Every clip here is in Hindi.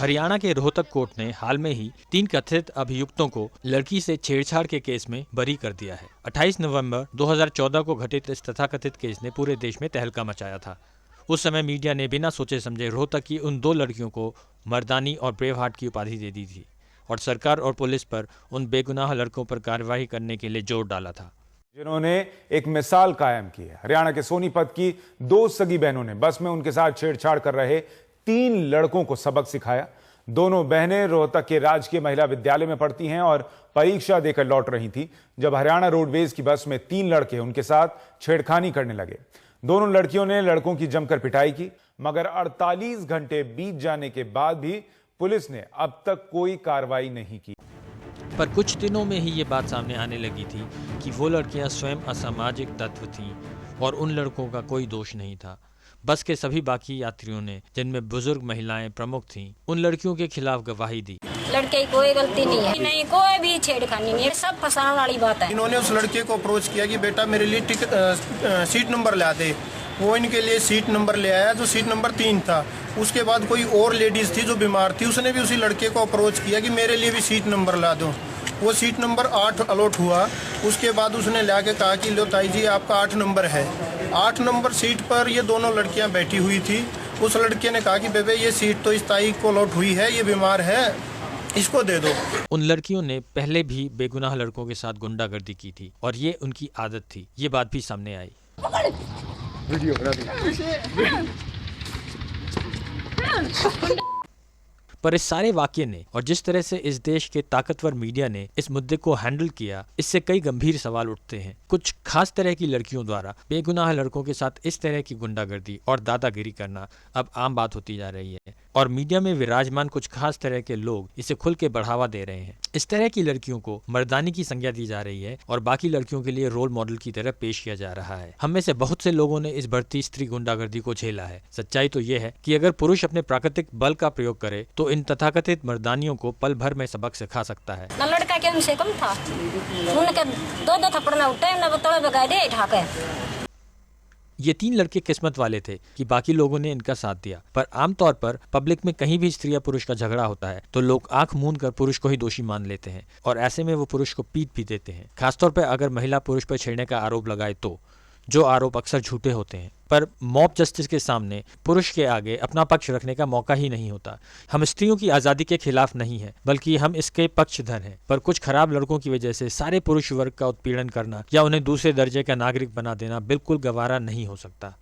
हरियाणा के रोहतक कोर्ट ने हाल में ही 3 कथित अभियुक्तों को लड़की से छेड़छाड़ के केस में बरी कर दिया है। 28 नवंबर 2014 को घटित इस तथाकथित केस ने पूरे देश में तहलका मचाया था। उस समय मीडिया ने बिना सोचे समझे रोहतक की उन 2 लड़कियों को मर्दानी और ब्रेव हार्ट की उपाधि दे दी थी और सरकार और पुलिस पर उन बेगुनाह लड़कों पर कार्रवाई करने के लिए जोर डाला था, जिन्होंने एक मिसाल कायम की है। हरियाणा के सोनीपत की 2 सगी बहनों ने बस में उनके साथ छेड़छाड़ कर रहे 3 लड़कों को सबक सिखाया। दोनों बहनें रोहतक के राजकीय महिला विद्यालय में पढ़ती हैं और परीक्षा देकर लौट रही थी जब हरियाणा रोडवेज की बस में 3 लड़के उनके साथ छेड़खानी करने लगे। दोनों लड़कियों ने लड़कों की जमकर पिटाई की, मगर 48 घंटे बीत जाने के बाद भी पुलिस ने अब तक कोई कार्रवाई नहीं की। पर कुछ दिनों में ही ये बात सामने आने लगी थी कि वो लड़कियां स्वयं असामाजिक तत्व थीं और उन लड़कों का कोई दोष नहीं था। बस के सभी बाकी यात्रियों ने, जिनमें बुजुर्ग महिलाएं प्रमुख थीं, उन लड़कियों के खिलाफ गवाही दी। लड़के की कोई गलती नहीं है, नहीं कोई भी छेड़खानी नहीं है, सब फसाने वाली बात है। इन्होंने उस लड़के को अप्रोच किया कि बेटा मेरे लिए सीट नंबर ला दे। वो इनके लिए सीट नंबर ले आया जो सीट नंबर 3 था। उसके बाद कोई और लेडीज थी जो बीमार थी, उसने भी उसी लड़के को अप्रोच किया कि मेरे लिए भी सीट नंबर ला दो। वो सीट नंबर 8 अलॉट हुआ। उसके बाद उसने ला के कहा कि लो ताई जी आपका 8 नंबर है। 8 नंबर सीट पर ये दोनों लड़कियां बैठी हुई थी। उस लड़के ने कहा कि बेबे ये सीट तो इस ताई को अलॉट हुई है, ये बीमार है, इसको दे दो। उन लड़कियों ने पहले भी बेगुनाह लड़कों के साथ गुंडागर्दी की थी और ये उनकी आदत थी। ये बात भी सामने आई। वीडियो बना दी। पर इस सारे वाकये ने और जिस तरह से इस देश के ताकतवर मीडिया ने इस मुद्दे को हैंडल किया, इससे कई गंभीर सवाल उठते हैं। कुछ खास तरह की लड़कियों द्वारा बेगुनाह लड़कों के साथ इस तरह की गुंडागर्दी और दादागिरी करना अब आम बात होती जा रही है और मीडिया में विराजमान कुछ खास तरह के लोग इसे खुल के बढ़ावा दे रहे हैं। इस तरह की लड़कियों को मर्दानी की संज्ञा दी जा रही है और बाकी लड़कियों के लिए रोल मॉडल की तरह पेश किया जा रहा है। हम में से बहुत से लोगों ने इस बढ़ती स्त्री गुंडागर्दी को झेला है। सच्चाई तो ये है कि अगर पुरुष अपने प्राकृतिक बल का प्रयोग करे तो इन तथाकथित मर्दानियों को पल भर में सबक सिखा सकता है। न लड़का के उनसे कम था, उनके 2 थप्पड़ न उठे न बतौड़े बगाए दे ढाके। ये 3 लड़के किस्मत वाले थे कि बाकी लोगों ने इनका साथ दिया। पर आमतौर पर पब्लिक में कहीं भी स्त्री या पुरुष का झगड़ा होता है तो लोग आंख मूंद कर पुरुष को ही दोषी मान लेते हैं और ऐसे में वो पुरुष को पीट भी देते हैं। खासतौर पर अगर महिला पुरुष पर छेड़ने का आरोप लगाए तो, जो आरोप अक्सर झूठे होते हैं। पर मॉब जस्टिस के सामने पुरुष के आगे अपना पक्ष रखने का मौका ही नहीं होता। हम स्त्रियों की आज़ादी के खिलाफ नहीं हैं, बल्कि हम इसके पक्षधर हैं। पर कुछ खराब लड़कों की वजह से सारे पुरुष वर्ग का उत्पीड़न करना या उन्हें दूसरे दर्जे का नागरिक बना देना बिल्कुल गवारा नहीं हो सकता।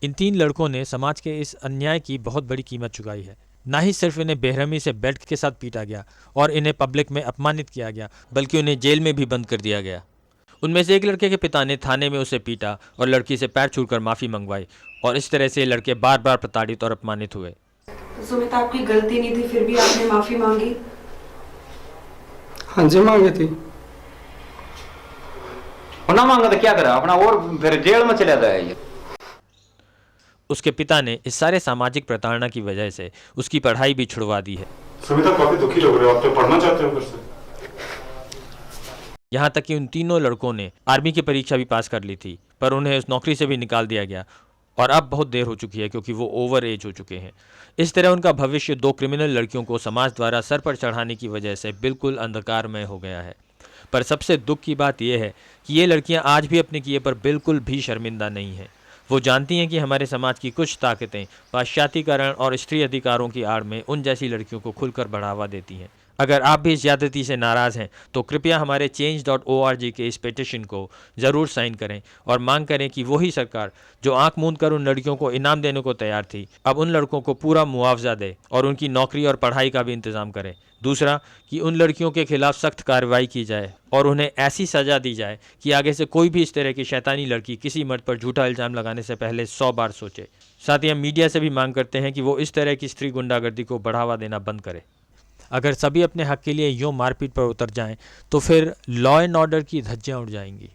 इन 3 लड़कों ने समाज के इस अन्याय की बहुत बड़ी कीमत चुकाई है। ना ही सिर्फ इन्हें बेरहमी से बेल्ट के साथ पीटा गया और इन्हें पब्लिक में अपमानित किया गया, बल्कि उन्हें जेल में भी बंद कर दिया गया। उनमें से एक लड़के के पिता ने थाने में उसे पीटा और लड़की से पैर छूकर माफ़ी मंगवाई और इस तरह से लड़के बार बार प्रताड़ित और अपमानित हुए। सुमिता, आपकी गलती नहीं थी, फिर भी आपने माफी मांगी? हाँ जी मांगी थी। ना मांगा तो क्या करा अपना, और फिर जेल में चला जाए। ये उसके पिता ने इस सारे सामाजिक प्रताड़ना की वजह से उसकी पढ़ाई भी छुड़वा दी है। सुमिता काफी दुखी लग रहे हो, आप तो पढ़ना चाहते हो फिर से। यहाँ तक कि उन तीनों लड़कों ने आर्मी की परीक्षा भी पास कर ली थी, पर उन्हें उस नौकरी से भी निकाल दिया गया और अब बहुत देर हो चुकी है क्योंकि वो ओवर एज हो चुके हैं। इस तरह उनका भविष्य 2 क्रिमिनल लड़कियों को समाज द्वारा सर पर चढ़ाने की वजह से बिल्कुल अंधकारमय हो गया है। पर सबसे दुख की बात यह है कि ये लड़कियां आज भी अपने किए पर बिल्कुल भी शर्मिंदा नहीं हैं। वो जानती हैं कि हमारे समाज की कुछ ताकतें पाश्चात्यकरण और स्त्री अधिकारों की आड़ में उन जैसी लड़कियों को खुलकर बढ़ावा देती हैं। अगर आप भी इस ज्यादती से नाराज़ हैं तो कृपया हमारे change.org के इस पिटीशन को ज़रूर साइन करें और मांग करें कि वही सरकार जो आंख मूंद कर उन लड़कियों को इनाम देने को तैयार थी, अब उन लड़कों को पूरा मुआवजा दे और उनकी नौकरी और पढ़ाई का भी इंतज़ाम करें। दूसरा, कि उन लड़कियों के खिलाफ सख्त कार्रवाई की जाए और उन्हें ऐसी सज़ा दी जाए कि आगे से कोई भी इस तरह की शैतानी लड़की किसी मर्द पर झूठा इल्ज़ाम लगाने से पहले 100 बार सोचे। साथ ही हम मीडिया से भी मांग करते हैं कि वो इस तरह की स्त्री गुंडागर्दी को बढ़ावा देना बंद करे। अगर सभी अपने हक के लिए यूँ मारपीट पर उतर जाएं तो फिर लॉ एंड ऑर्डर की धज्जियाँ उड़ जाएंगी।